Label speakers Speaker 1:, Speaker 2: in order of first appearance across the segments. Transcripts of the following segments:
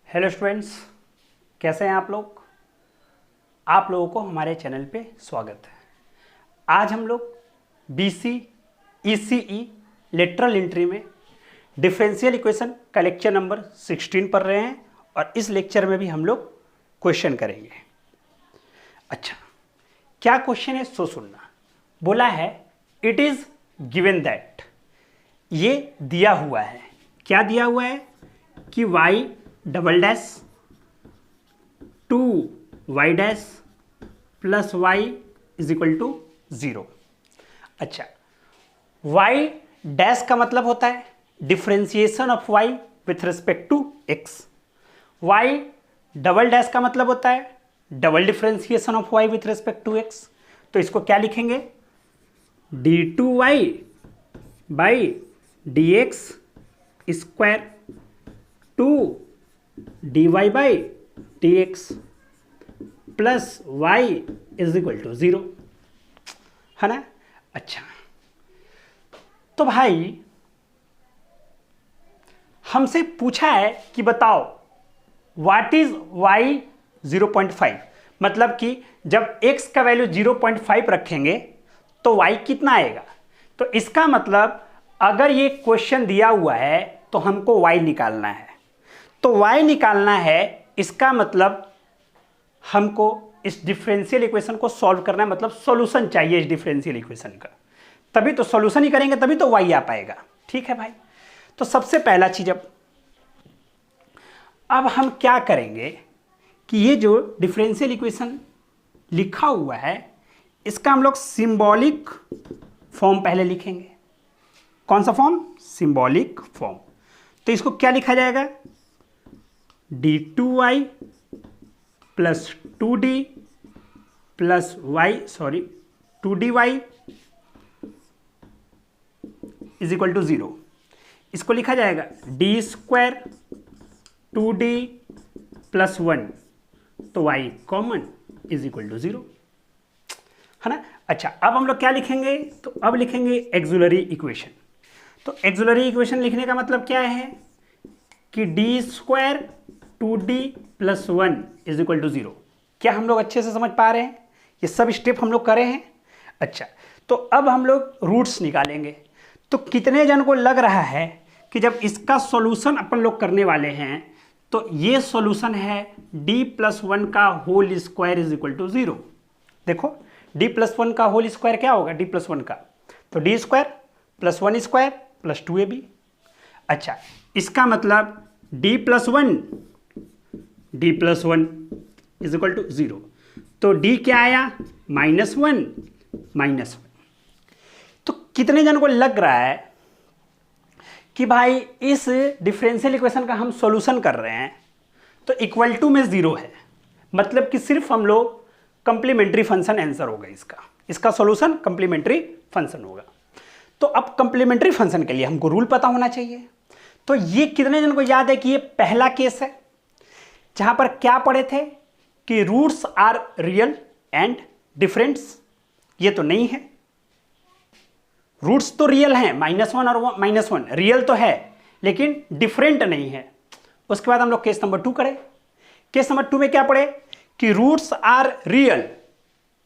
Speaker 1: Hello students, कैसे हैं आप लोग। आप लोगों को हमारे चैनल पे स्वागत है। आज हम लोग बीसी ईसीई लेटरल एंट्री में डिफरेंशियल इक्वेशन का लेक्चर नंबर 16 पढ़ रहे हैं और इस लेक्चर में भी हम लोग क्वेश्चन करेंगे। अच्छा, क्या क्वेश्चन है सो सुनना। बोला है इट इज गिवन दैट, ये दिया हुआ है। क्या दिया हुआ है कि y double dash 2y dash plus y is equal to 0। अच्छा, y डैश का मतलब होता है differentiation of y with respect to x। y double dash का मतलब होता है double differentiation of y with respect to x। तो इसको क्या लिखेंगे, d2y by dx square 2 dy by dx plus y is equal to 0, है ना। अच्छा, तो भाई हमसे पूछा है कि बताओ व्हाट इज y 0.5, मतलब कि जब x का वैल्यू 0.5 रखेंगे तो y कितना आएगा। तो इसका मतलब अगर ये क्वेश्चन दिया हुआ है तो हमको y निकालना है। तो y निकालना है, इसका मतलब हमको इस डिफरेंशियल इक्वेशन को सॉल्व करना है, मतलब सॉल्यूशन चाहिए इस डिफरेंशियल इक्वेशन का। तभी तो सॉल्यूशन ही करेंगे, तभी तो y आ पाएगा। ठीक है भाई। तो सबसे पहला चीज अब हम क्या करेंगे कि ये जो डिफरेंशियल इक्वेशन लिखा हुआ है इसका हम लोग सिंबॉलिक फॉर्म पहले लिखेंगे। कौन सा फॉर्म, सिंबॉलिक फॉर्म। तो इसको क्या लिखा जाएगा, d2y plus 2d plus y 2dy is equal to 0। इसको लिखा जाएगा d स्क्वायर 2d प्लस 1, तो y common is equal to 0, है ना। अच्छा, अब हम लोग क्या लिखेंगे, तो अब लिखेंगे एक्सिलरी इक्वेशन। तो एक्सिलरी इक्वेशन लिखने का मतलब क्या है कि D square 2d plus 1 is equal to 0। क्या हम लोग अच्छे से समझ पा रहे हैं, ये सब स्टेप हम लोग करे हैं। अच्छा, तो अब हम लोग रूट्स निकालेंगे। तो कितने जन को लग रहा है कि जब इसका सॉल्यूशन अपन लोग करने वाले हैं तो ये सॉल्यूशन है d प्लस 1 का whole square is equal to 0। देखो d प्लस 1 का होल स्क्वायर क्या होगा, d प्लस 1 का, तो d square plus 1 square plus 2ab। अच्छा, इसका मतलब d plus 1 is equal to 0। तो d क्या आया, -1। तो कितने जन को लग रहा है कि भाई इस डिफरेंशियल इक्वेशन का हम सॉल्यूशन कर रहे हैं तो इक्वल टू में 0 है, मतलब कि सिर्फ हम लोग कंप्लीमेंट्री फंक्शन आंसर होगा इसका सॉल्यूशन कंप्लीमेंट्री फंक्शन होगा। तो अब कंप्लीमेंट्री फंक्शन के लिए हमको रूल पता होना चाहिए। तो ये कितने जन को याद है कि ये पहला केस है जहां पर क्या पढ़े थे कि roots are real and differents. ये तो नहीं है, रूट्स तो रियल हैं, -1 और -1 रियल तो है लेकिन डिफरेंट नहीं है। उसके बाद हम लोग केस नंबर 2 करें। केस नंबर 2 में क्या पढ़े कि roots are real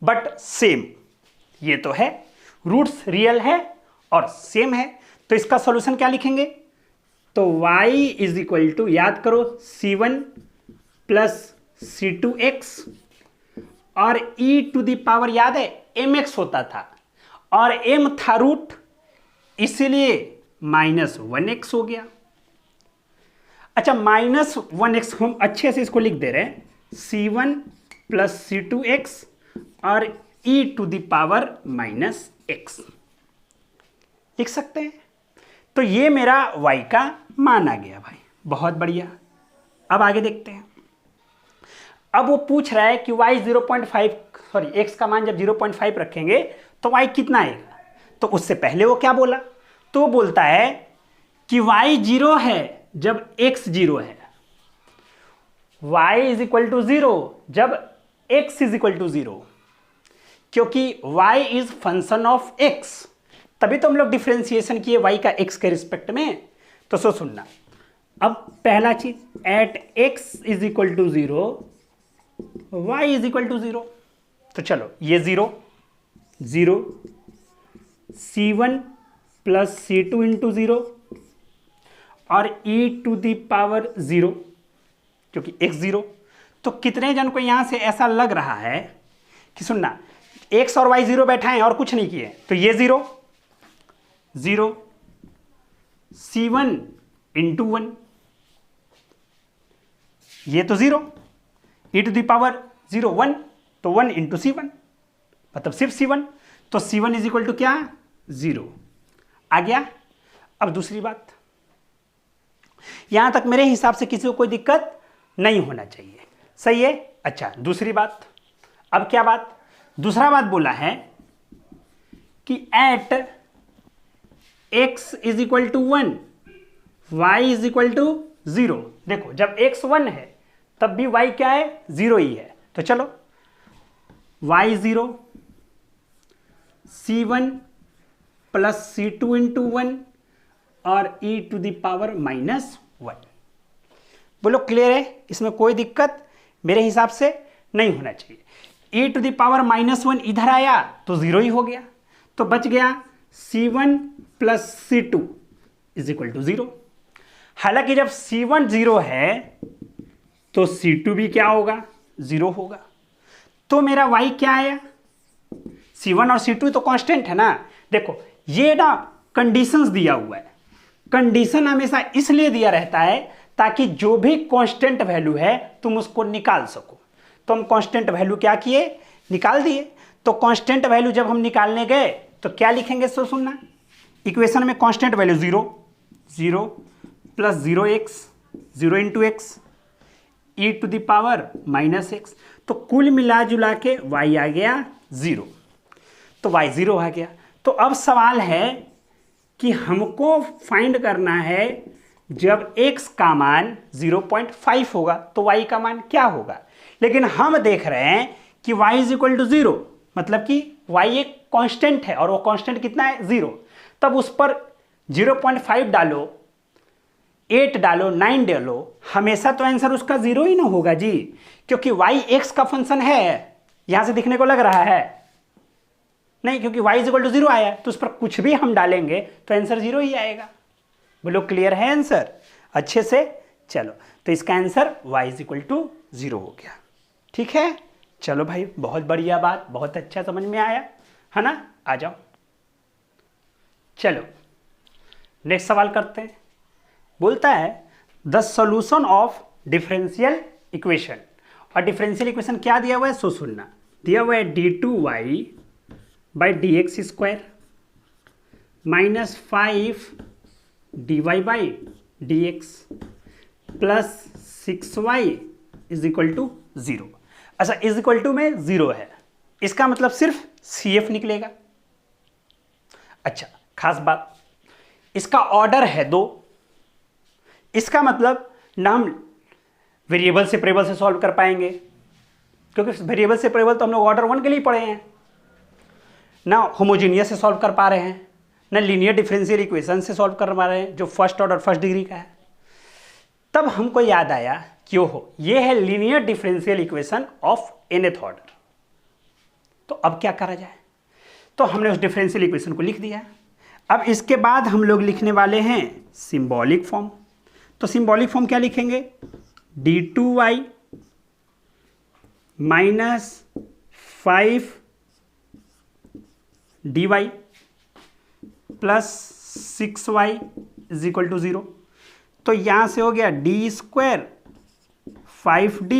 Speaker 1: but same. ये तो है, रूट्स रियल है और सेम है। तो इसका सॉल्यूशन क्या लिखेंगे, तो y इज इक्वल टू, याद करो, c1 प्लस c2x और e टू द पावर, याद है mx होता था और m था रूट, इसीलिए -1x हो गया। अच्छा, -1x हम अच्छे से इसको लिख दे रहे हैं, c1 प्लस c2x और e to the power -x लिख सकते हैं। तो ये मेरा y का मान आ गया भाई, बहुत बढ़िया। अब आगे देखते हैं। अब वो पूछ रहा है कि y 0.5 x का मान जब 0.5 रखेंगे तो y कितना आएगा। तो उससे पहले वो क्या बोला, तो वो बोलता है कि y 0 है जब x 0 है, y इज इक्वल टू 0 जब x इज इक्वल टू 0, क्योंकि y is function of x। तभी तो हम लोग डिफरेंशिएशन किए y का x के रिस्पेक्ट में। तो सो सुनना, अब पहला चीज at x is equal to 0 y is equal to 0, तो चलो ये 0 0 c1 प्लस c2 इंटू 0 और e टू द पावर 0 क्योंकि x 0। तो कितने जन को यहां से ऐसा लग रहा है कि सुनना x और y 0 बैठा है और कुछ नहीं किए, तो ये 0 0 c1 इंटू 1, ये तो 0 e टू द पावर 0 1, तो 1 इंटू c1 मतलब सिर्फ c1, तो c1 इज इक्वल टू क्या 0 आ गया। अब दूसरी बात, यहां तक मेरे हिसाब से किसी को कोई दिक्कत नहीं होना चाहिए, सही है। अच्छा दूसरी बात, अब क्या बात, दूसरा बात बोला है कि at x is equal to 1 y is equal to 0। देखो जब x 1 है तब भी y क्या है 0 ही है, तो चलो y 0 c1 plus c2 into 1 और e टू द पावर -1। बोलो क्लियर है, इसमें कोई दिक्कत मेरे हिसाब से नहीं होना चाहिए। e टू द पावर -1 इधर आया तो 0 ही हो गया, तो बच गया c1 plus c2 is equal to 0। हालांकि जब c1 0 है तो c2 भी क्या होगा 0 होगा, तो मेरा y क्या आया, c1 और c2 तो कांस्टेंट है ना। देखो ये ना कंडीशंस दिया हुआ है, कंडीशन हमेशा इसलिए दिया रहता है ताकि जो भी कांस्टेंट वैल्यू है तुम उसको निकाल सको। तो हम कांस्टेंट वैल्यू क्या किए, निकाल दिए। तो कांस्टेंट वैल्यू जब हम निकालने गए तो क्या लिखेंगे, सो सुनना, इक्वेशन में constant value 0 0 plus 0x 0 into x e to the power -x, तो कुल मिला जुला के y आ गया 0, तो y 0 आ गया। तो अब सवाल है कि हमको फाइंड करना है जब x का मान 0.5 होगा तो y का मान क्या होगा, लेकिन हम देख रहे हैं कि y इज इक्वल टू 0, मतलब कि y एक कांस्टेंट है और वो कांस्टेंट कितना है 0। तब उस पर 0.5 डालो, 8 डालो, 9 डालो, हमेशा तो आंसर उसका 0 ही ना होगा जी, क्योंकि y x का फंक्शन है। यहां से दिखने को लग रहा है नहीं, क्योंकि y इज इक्वल टू 0 आया तो उस पर कुछ भी हम डालेंगे तो आंसर 0 ही आएगा। बोलो क्लियर है आंसर अच्छे से, चलो तो इसका answer y is equal to 0 हो गया। ठीक है, चलो भाई बहुत बढ़िया बात, बहुत अच्छा समझ में आया है ना। आ जाओ, चलो नेक्स्ट सवाल करते हैं। बोलता है the solution of differential equation, और डिफरेंशियल इक्वेशन क्या दिया हुआ है सो सुनना, दिया हुआ है d2y by dx square -5 dy by dx plus 6y is equal to 0। अच्छा इज इक्वल टू में 0 है, इसका मतलब सिर्फ CF निकलेगा। अच्छा खास बात, इसका ऑर्डर है 2, इसका मतलब ना हम वेरिएबल सेपरेबल से सॉल्व कर पाएंगे, क्योंकि वेरिएबल सेपरेबल तो हम लोग ऑर्डर 1 के लिए पढ़े हैं, ना होमोजीनियस से सॉल्व कर पा रहे हैं, ना लीनियर डिफरेंशियल इक्वेशन से सॉल्व कर पा रहे हैं जो फर्स्ट ऑर्डर फर्स्ट डिग्री का है। तब हमको याद आया कि ओहो ये है linear differential equation of nth order, तो अब क्या करा जाए, तो हमने उस डिफरेंशियल इक्वेशन को लिख दिया। अब इसके बाद हम लोग लिखने वाले हैं सिंबॉलिक फॉर्म। तो सिंबॉलिक फॉर्म क्या लिखेंगे, d2y -5 dy plus 6y is equal to 0। तो यहां से हो गया d square 5d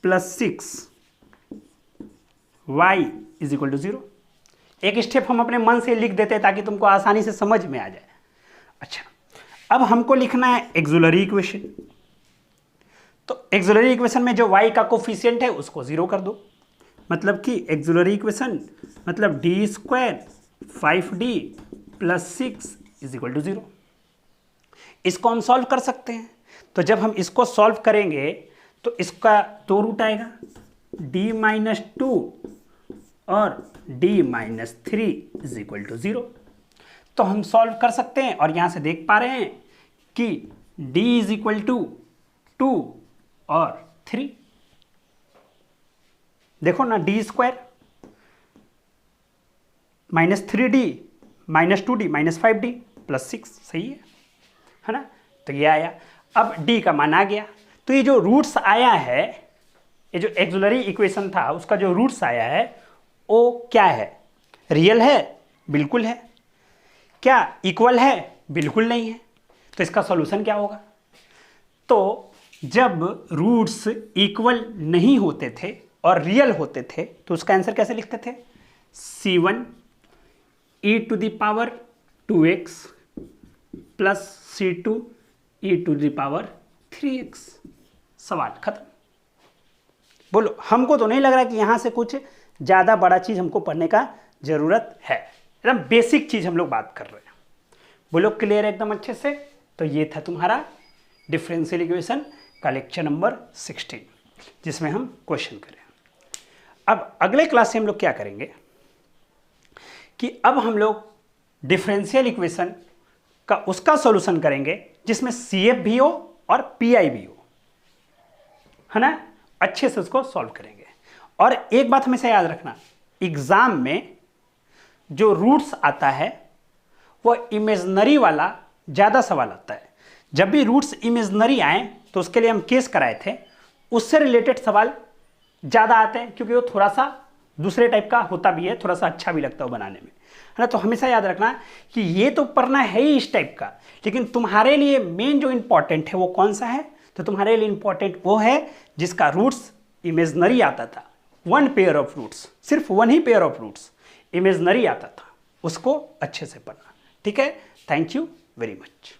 Speaker 1: plus 6y is equal to 0। एक स्टेप हम अपने मन से लिख देते हैं ताकि तुमको आसानी से समझ में आ जाए। अच्छा अब हमको लिखना है एक्सुलरी इक्वेशन। तो एक्सुलरी इक्वेशन में जो y का कोफिशिएंट है उसको 0 कर दो, मतलब कि एक्सुलरी इक्वेशन मतलब D square 5d plus 6 is equal to 0। इसको हम सॉल्व कर सकते हैं, तो जब हम इसको सॉल्व करेंगे तो इसका 2 रूट आएगा, d-2 और d-3 इज इक्वल टू 0। तो हम सॉल्व कर सकते हैं और यहाँ से देख पा रहे हैं कि d इज इक्वल टू 2 और 3। देखो ना, D square -3d -2d -5d +6 सही है ना। तो ये आया। अब d का मान आ गया, तो ये जो रूट्स आया है, ये जो एक्सिलरी इक्वेशन था उसका जो रूट्स आया है वो क्या है? रियल है? बिल्कुल है। क्या इक्वल है? बिल्कुल नहीं है। तो इसका सॉल्यूशन क्या होगा? तो जब रूट्स इक्वल नहीं होते थे और रियल होते थे तो उसका आंसर कैसे लिखते थे? c1 e⁻ 2x plus c2 e⁻ 3x। सवाल खत्म। बोलो, हमको तो नहीं लग रहा कि यहां से कुछ ज्यादा बड़ा चीज हमको पढ़ने का जरूरत है, एकदम बेसिक चीज हम लोग बात कर रहे हैं। बोलो क्लियर एकदम अच्छे से। तो ये था तुम्हारा डिफरेंशियल इक्वेशन का लेक्चर नंबर 16, जिसमें हम क्वेश्चन करें। अब अगले क्लास से हम लोग क्या करेंगे कि अब हम लोग डिफरेंशियल इक्वेशन का उसका सॉल्यूशन करेंगे जिसमें CF भी हो और PI भी हो, है ना। अच्छे से उसको सॉल्व करेंगे। और एक बात हमेशा याद रखना, एग्जाम में जो रूट्स आता है वो इमेजनरी वाला ज़्यादा सवाल आता है। जब भी रूट्स इमेजनरी आए तो उसके लिए हम केस कराए थे, उससे रिलेटेड सवाल ज़्यादा आते हैं, क्योंकि वो थोड़ा सा दूसरे टाइप का होता भी है, थोड़ा सा अच्छा भी लगता है बनाने में, है ना। तो हमेशा याद रखना कि ये तो पढ़ना है ही इस टाइप का, लेकिन तुम्हारे लिए मेन जो इंपॉर्टेंट है वो कौन सा है? तो तुम्हारे लिए इंपॉर्टेंट वो है जिसका रूट्स इमेजनरी आता था, 1 पेयर ऑफ रूट्स, सिर्फ 1 ही पेयर ऑफ रूट्स इमेजनरी आता था, उसको अच्छे से पढ़ना। ठीक है, थैंक यू वेरी मच।